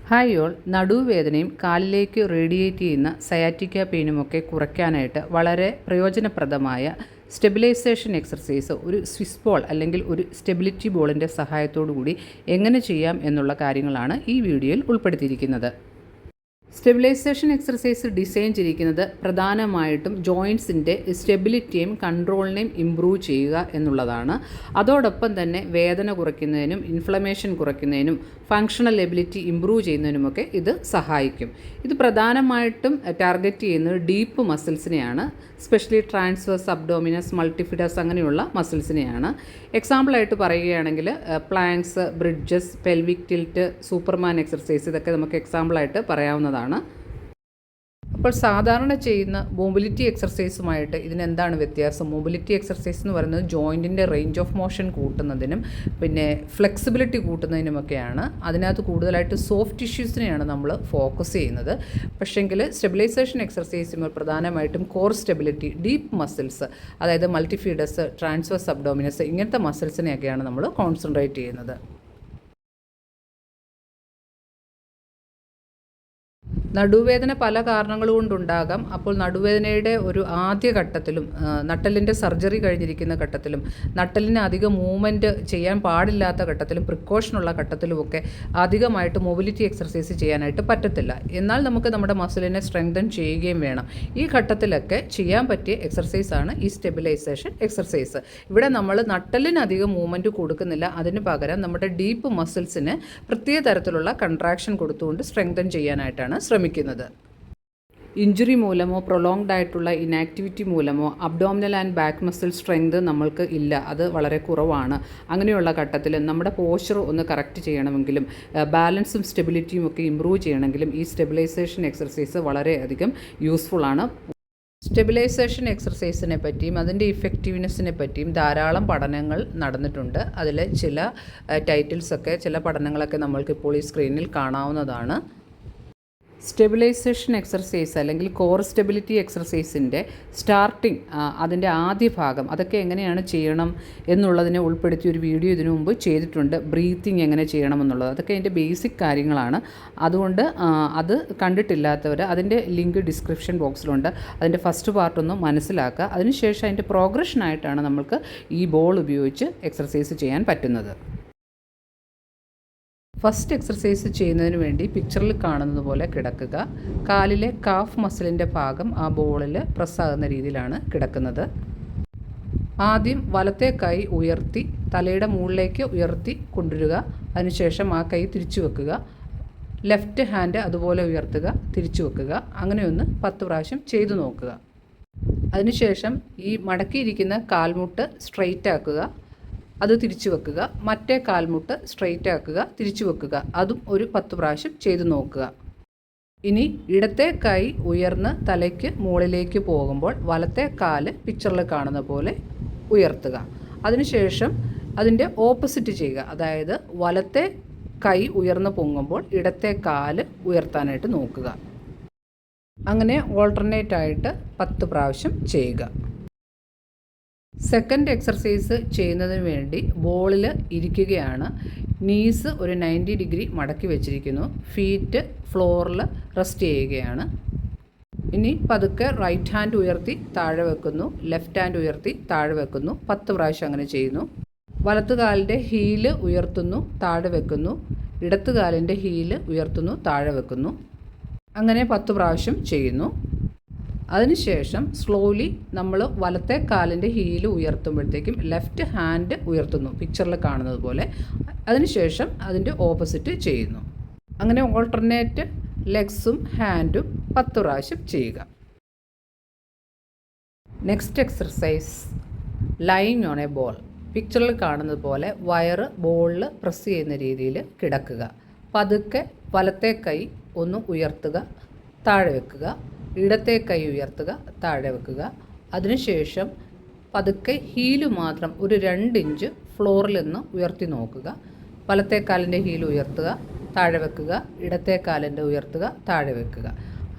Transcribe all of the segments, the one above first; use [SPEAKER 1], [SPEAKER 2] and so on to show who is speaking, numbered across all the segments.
[SPEAKER 1] Hi all, നടുവേദനയും കാലിലേക്ക് radiate ചെയ്യുന്ന sciatica പെയിനുമൊക്കെ കുറയ്ക്കാനായിട്ട് വളരെ പ്രയോജനപ്രദമായ സ്റ്റെബിലൈസേഷൻ എക്സർസൈസ് ഒരു സ്വിസ് ബോൾ അല്ലെങ്കിൽ ഒരു സ്റ്റെബിലിറ്റി ബോളിൻ്റെ സഹായത്തോടു കൂടി എങ്ങനെ ചെയ്യാം എന്നുള്ള കാര്യങ്ങളാണ് ഈ വീഡിയോയിൽ ഉൾപ്പെടുത്തിയിരിക്കുന്നത്. സ്റ്റെബിലൈസേഷൻ എക്സർസൈസ് ഡിസൈൻ ചെയ്തിരിക്കുന്നത് പ്രധാനമായിട്ടും ജോയിൻസിൻ്റെ സ്റ്റെബിലിറ്റിയും കൺട്രോളിനെയും ഇമ്പ്രൂവ് ചെയ്യുക എന്നുള്ളതാണ്. അതോടൊപ്പം തന്നെ വേദന കുറയ്ക്കുന്നതിനും ഇൻഫ്ലമേഷൻ കുറയ്ക്കുന്നതിനും ഫങ്ഷണൽ എബിലിറ്റി ഇമ്പ്രൂവ് ചെയ്യുന്നതിനുമൊക്കെ ഇത് സഹായിക്കും. ഇത് പ്രധാനമായിട്ടും ടാർഗറ്റ് ചെയ്യുന്നത് ഡീപ്പ് മസിൽസിനെയാണ്, സ്പെഷ്യലി ട്രാൻസ്വേഴ്സ് അബ്ഡോമിനസ്, മൾട്ടിഫിഡസ് അങ്ങനെയുള്ള മസിൽസിനെയാണ്. എക്സാമ്പിളായിട്ട് പറയുകയാണെങ്കിൽ planks, bridges, pelvic tilt, Superman exercise ഇതൊക്കെ നമുക്ക് എക്സാമ്പിളായിട്ട് പറയാവുന്നതാണ്. അപ്പോൾ സാധാരണ ചെയ്യുന്ന മൊബിലിറ്റി എക്സർസൈസുമായിട്ട് ഇതിനെന്താണ് വ്യത്യാസം? മൊബിലിറ്റി എക്സർസൈസ് എന്ന് പറയുന്നത് ജോയിൻറ്റിൻ്റെ റേഞ്ച് ഓഫ് മോഷൻ കൂട്ടുന്നതിനും പിന്നെ ഫ്ലെക്സിബിലിറ്റി കൂട്ടുന്നതിനുമൊക്കെയാണ്. അതിനകത്ത് കൂടുതലായിട്ട് സോഫ്റ്റ് ടിഷ്യൂസിനെയാണ് നമ്മൾ ഫോക്കസ് ചെയ്യുന്നത്. പക്ഷേങ്കിൽ സ്റ്റെബിലൈസേഷൻ എക്സർസൈസുകൾ പ്രധാനമായിട്ടും കോർ സ്റ്റെബിലിറ്റി, ഡീപ്പ് മസിൽസ്, അതായത് മൾട്ടിഫീഡസ്, ട്രാൻസ്വേഴ്സ് അബ്ഡോമിനസ് ഇങ്ങനത്തെ മസിൽസിനെയൊക്കെയാണ് നമ്മൾ കോൺസെൻട്രേറ്റ് ചെയ്യുന്നത്. നടുവേദന പല കാരണങ്ങൾ കൊണ്ടുണ്ടാകാം. അപ്പോൾ നടുവേദനയുടെ ഒരു ആദ്യ ഘട്ടത്തിലും നട്ടലിൻ്റെ സർജറി കഴിഞ്ഞിരിക്കുന്ന ഘട്ടത്തിലും നട്ടലിന് അധികം മൂവ്മെൻറ്റ് ചെയ്യാൻ പാടില്ലാത്ത ഘട്ടത്തിലും പ്രിക്കോഷനുള്ള ഘട്ടത്തിലുമൊക്കെ അധികമായിട്ട് മൊബിലിറ്റി എക്സർസൈസ് ചെയ്യാനായിട്ട് പറ്റത്തില്ല. എന്നാൽ നമുക്ക് നമ്മുടെ മസിലിനെ സ്ട്രെങ്തൻ ചെയ്യുകയും വേണം. ഈ ഘട്ടത്തിലൊക്കെ ചെയ്യാൻ പറ്റിയ എക്സർസൈസാണ് ഈ സ്റ്റെബിലൈസേഷൻ എക്സർസൈസ്. ഇവിടെ നമ്മൾ നട്ടലിന് അധികം മൂവ്മെൻറ്റ് കൊടുക്കുന്നില്ല, അതിന് പകരം നമ്മുടെ ഡീപ്പ് മസിൽസിന് പ്രത്യേക തരത്തിലുള്ള കൺട്രാക്ഷൻ കൊടുത്തുകൊണ്ട് സ്ട്രെങ്തൻ ചെയ്യാനായിട്ടാണ് ശ്രമിക്കുന്നത്. ഇഞ്ചുറി മൂലമോ പ്രൊലോങ്ഡ് ആയിട്ടുള്ള ഇനാക്ടിവിറ്റി മൂലമോ abdominal and back muscle strength നമ്മൾക്ക് ഇല്ല, അത് വളരെ കുറവാണ്. അങ്ങനെയുള്ള ഘട്ടത്തിൽ നമ്മുടെ പോസ്ചർ ഒന്ന് കറക്റ്റ് ചെയ്യണമെങ്കിലും ബാലൻസും സ്റ്റെബിലിറ്റിയും ഒക്കെ ഇമ്പ്രൂവ് ചെയ്യണമെങ്കിലും ഈ സ്റ്റെബിലൈസേഷൻ എക്സർസൈസ് വളരെയധികം യൂസ്ഫുൾ ആണ്. സ്റ്റെബിലൈസേഷൻ എക്സർസൈസിനെ പറ്റിയും അതിൻ്റെ ഇഫക്റ്റീവ്നെസ്സിനെ പറ്റിയും ധാരാളം പഠനങ്ങൾ നടന്നിട്ടുണ്ട്. അതിൽ ചില ടൈറ്റിൽസൊക്കെ, ചില പഠനങ്ങളൊക്കെ നമ്മൾക്കിപ്പോൾ ഈ സ്ക്രീനിൽ കാണാവുന്നതാണ്. സ്റ്റെബിലൈസേഷൻ എക്സർസൈസ് അല്ലെങ്കിൽ കോർ സ്റ്റെബിലിറ്റി എക്സർസൈസിൻ്റെ സ്റ്റാർട്ടിങ്, അതിൻ്റെ ആദ്യ ഭാഗം അതൊക്കെ എങ്ങനെയാണ് ചെയ്യണം എന്നുള്ളതിനെ ഉൾപ്പെടുത്തി ഒരു വീഡിയോ ഇതിനു മുമ്പ് ചെയ്തിട്ടുണ്ട്. ബ്രീത്തിങ് എങ്ങനെ ചെയ്യണം എന്നുള്ളത്, അതൊക്കെ അതിൻ്റെ ബേസിക് കാര്യങ്ങളാണ്. അതുകൊണ്ട് അത് കണ്ടിട്ടില്ലാത്തവർ അതിൻ്റെ ലിങ്ക് ഡിസ്ക്രിപ്ഷൻ ബോക്സിലുണ്ട്. അതിൻ്റെ ഫസ്റ്റ് പാർട്ടൊന്ന് മനസ്സിലാക്കുക. അതിനുശേഷം അതിൻ്റെ പ്രോഗ്രഷനായിട്ടാണ് നമ്മൾക്ക് ഈ ബോൾ ഉപയോഗിച്ച് എക്സർസൈസ് ചെയ്യാൻ പറ്റുന്നത്. ഫസ്റ്റ് എക്സർസൈസ് ചെയ്യുന്നതിന് വേണ്ടി പിക്ചറിൽ കാണുന്നത് പോലെ കിടക്കുക. കാലിലെ കാഫ് മസിലിൻ്റെ ഭാഗം ആ ബോളിൽ പ്രസ്സാകുന്ന രീതിയിലാണ് കിടക്കുന്നത്. ആദ്യം വലത്തെ കൈ ഉയർത്തി തലയുടെ മുകളിലേക്ക് ഉയർത്തി കൊണ്ടുവരിക. അതിനുശേഷം ആ കൈ തിരിച്ചു വെക്കുക. ലെഫ്റ്റ് ഹാൻഡ് അതുപോലെ ഉയർത്തുക, തിരിച്ചു വെക്കുക. അങ്ങനെ ഒന്ന് 10 പ്രാവശ്യം ചെയ്തു നോക്കുക. അതിനുശേഷം ഈ മടക്കിയിരിക്കുന്ന കാൽമുട്ട് സ്ട്രെയിറ്റ് ആക്കുക, അത് തിരിച്ചു വെക്കുക. മറ്റേ കാൽമുട്ട് സ്ട്രെയിറ്റ് ആക്കുക, തിരിച്ചു വെക്കുക. അതും ഒരു 10 പ്രാവശ്യം ചെയ്തു നോക്കുക. ഇനി ഇടത്തെ കൈ ഉയർന്ന് തലയ്ക്ക് മുകളിലേക്ക് പോകുമ്പോൾ വലത്തെ കാല് പിക്ചറിൽ കാണുന്ന പോലെ ഉയർത്തുക. അതിനുശേഷം അതിൻ്റെ ഓപ്പോസിറ്റ് ചെയ്യുക. അതായത് വലത്തെ കൈ ഉയർന്ന് പൊങ്ങുമ്പോൾ ഇടത്തെ കാല് ഉയർത്താനായിട്ട് നോക്കുക. അങ്ങനെ ഓൾട്ടർനേറ്റ് ആയിട്ട് 10 പ്രാവശ്യം ചെയ്യുക. സെക്കൻഡ് എക്സർസൈസ് ചെയ്യുന്നതിന് വേണ്ടി ബോളിൽ ഇരിക്കുകയാണ്. നീസ് ഒരു 90 ഡിഗ്രി മടക്കി വെച്ചിരിക്കുന്നു. ഫീറ്റ് ഫ്ലോറിൽ റെസ്റ്റ് ചെയ്യുകയാണ്. ഇനി പതുക്കെ റൈറ്റ് ഹാൻഡ് ഉയർത്തി താഴെ വെക്കുന്നു, ലെഫ്റ്റ് ഹാൻഡ് ഉയർത്തി താഴെ വെക്കുന്നു. 10 പ്രാവശ്യം അങ്ങനെ ചെയ്യുന്നു. വലത്തുകാലിൻ്റെ ഹീല് ഉയർത്തുന്നു, താഴെ വെക്കുന്നു. ഇടത്തുകാലിൻ്റെ ഹീല് ഉയർത്തുന്നു, താഴെ വെക്കുന്നു. അങ്ങനെ 10 പ്രാവശ്യം ചെയ്യുന്നു. അതിനുശേഷം സ്ലോലി നമ്മൾ വലത്തെ കാലിൻ്റെ ഹീല് ഉയർത്തുമ്പോഴത്തേക്കും ലെഫ്റ്റ് ഹാൻഡ് ഉയർത്തുന്നു, പിക്ചറിൽ കാണുന്നത് പോലെ. അതിനുശേഷം അതിൻ്റെ ഓപ്പോസിറ്റ് ചെയ്യുന്നു. അങ്ങനെ ഓൾട്ടർനേറ്റ് ലെഗ്സും ഹാൻഡും 10 പ്രാവശ്യം ചെയ്യുക. Next exercise, lying on A ball. പിക്ചറിൽ കാണുന്നത് പോലെ വയറ് ബോളിൽ പ്രസ് ചെയ്യുന്ന രീതിയിൽ കിടക്കുക. പതുക്കെ വലത്തെ കൈ ഒന്ന് ഉയർത്തുക, താഴെ വെക്കുക. ഇടത്തെ കൈ ഉയർത്തുക, താഴെ വെക്കുക. അതിനുശേഷം പതുക്കെ ഹീല് മാത്രം ഒരു 2 ഇഞ്ച് ഫ്ലോറിൽ നിന്ന് ഉയർത്തി നോക്കുക. വലത്തെ കാലിൻ്റെ ഹീൽ ഉയർത്തുക, താഴെ വെക്കുക. ഇടത്തെ കാലിൻ്റെ ഉയർത്തുക, താഴെ വെക്കുക.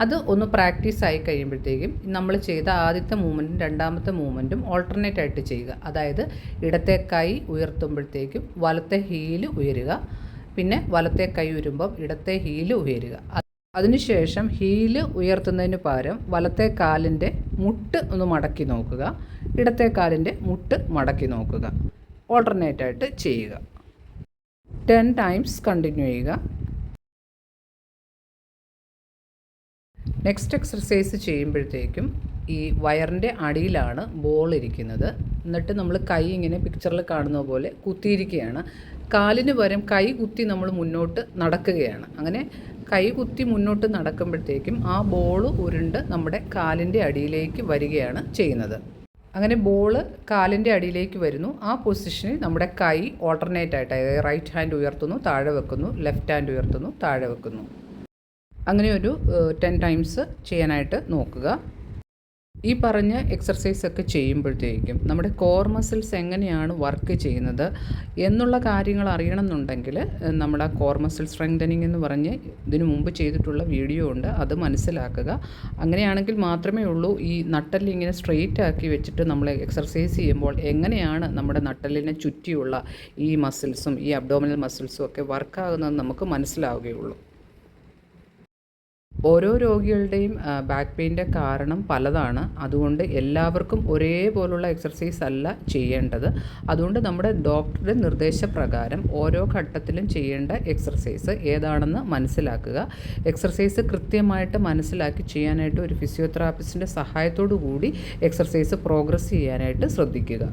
[SPEAKER 1] അത് ഒന്ന് പ്രാക്ടീസ് ആയി കഴിയുമ്പോഴത്തേക്കും നമ്മൾ ചെയ്ത ആദ്യത്തെ മൂവ്മെൻറ്റും രണ്ടാമത്തെ മൂവ്മെൻറ്റും ഓൾട്ടർനേറ്റ് ആയിട്ട് ചെയ്യുക. അതായത് ഇടത്തെ കൈ ഉയർത്തുമ്പോഴത്തേക്കും വലത്തെ ഹീല് ഉയരുക, പിന്നെ വലത്തെ കൈ വരുമ്പം ഇടത്തെ ഹീല് ഉയരുക. അതിനുശേഷം ഹീല് ഉയർത്തുന്നതിന് പകരം വലത്തെ കാലിൻ്റെ മുട്ട് ഒന്ന് മടക്കി നോക്കുക, ഇടത്തെ കാലിൻ്റെ മുട്ട് മടക്കി നോക്കുക. ഓൾട്ടർനേറ്റായിട്ട് ചെയ്യുക. 10 ടൈംസ് കണ്ടിന്യൂ ചെയ്യുക. നെക്സ്റ്റ് എക്സർസൈസ് ചെയ്യുമ്പോഴത്തേക്കും ഈ വയറിൻ്റെ അടിയിലാണ് ബോൾ ഇരിക്കുന്നത്. എന്നിട്ട് നമ്മൾ കൈ ഇങ്ങനെ പിക്ചറിൽ കാണുന്ന പോലെ കുത്തിയിരിക്കുകയാണ്. കാലിന് പകരം കൈ കുത്തി നമ്മൾ മുന്നോട്ട് നടക്കുകയാണ്. അങ്ങനെ കൈ കുത്തി മുന്നോട്ട് നടക്കുമ്പോഴത്തേക്കും ആ ബോൾ ഉരുണ്ട് നമ്മുടെ കാലിൻ്റെ അടിയിലേക്ക് വരികയാണ് ചെയ്യുന്നത്. അങ്ങനെ ബോൾ കാലിൻ്റെ അടിയിലേക്ക് വരുന്നു. ആ പൊസിഷനിൽ നമ്മുടെ കൈ ഓൾട്ടർനേറ്റ് ആയിട്ട്, അതായത് റൈറ്റ് ഹാൻഡ് ഉയർത്തുന്നു, താഴെ വെക്കുന്നു, ലെഫ്റ്റ് ഹാൻഡ് ഉയർത്തുന്നു, താഴെ വെക്കുന്നു. അങ്ങനെ ഒരു 10 ടൈംസ് ചെയ്യാനായിട്ട് നോക്കുക. ഈ പറഞ്ഞ എക്സർസൈസൊക്കെ ചെയ്യുമ്പോഴത്തേക്കും നമ്മുടെ കോർ മസിൽസ് എങ്ങനെയാണ് വർക്ക് ചെയ്യുന്നത് എന്നുള്ള കാര്യങ്ങൾ അറിയണമെന്നുണ്ടെങ്കിൽ നമ്മുടെ കോർ മസിൽ സ്ട്രെങ്തനിങ് എന്ന് പറഞ്ഞ് ഇതിനു മുമ്പ് ചെയ്തിട്ടുള്ള വീഡിയോ ഉണ്ട്, അത് മനസ്സിലാക്കുക. അങ്ങനെയാണെങ്കിൽ മാത്രമേ ഉള്ളൂ ഈ നട്ടെല്ല് ഇങ്ങനെ സ്ട്രെയിറ്റ് ആക്കി വെച്ചിട്ട് നമ്മൾ എക്സർസൈസ് ചെയ്യുമ്പോൾ എങ്ങനെയാണ് നമ്മുടെ നട്ടെല്ലിനെ ചുറ്റിയുള്ള ഈ മസിൽസും ഈ അബ്ഡോമിനൽ മസിൽസും ഒക്കെ വർക്കാകുന്നത് നമുക്ക് മനസ്സിലാവുകയുള്ളൂ. ഓരോ രോഗികളുടെയും ബാക്ക് പെയിൻ്റെ കാരണം പലതാണ്. അതുകൊണ്ട് എല്ലാവർക്കും ഒരേപോലുള്ള എക്സർസൈസ് അല്ല ചെയ്യേണ്ടത്. അതുകൊണ്ട് നമ്മുടെ ഡോക്ടറുടെ നിർദ്ദേശപ്രകാരം ഓരോ ഘട്ടത്തിലും ചെയ്യേണ്ട എക്സർസൈസ് ഏതാണെന്ന് മനസ്സിലാക്കുക. എക്സർസൈസ് കൃത്യമായിട്ട് മനസ്സിലാക്കി ചെയ്യാനായിട്ട് ഒരു ഫിസിയോതെറാപ്പിസ്റ്റിൻ്റെ സഹായത്തോടു കൂടി എക്സർസൈസ് പ്രോഗ്രസ് ചെയ്യാനായിട്ട് ശ്രദ്ധിക്കുക.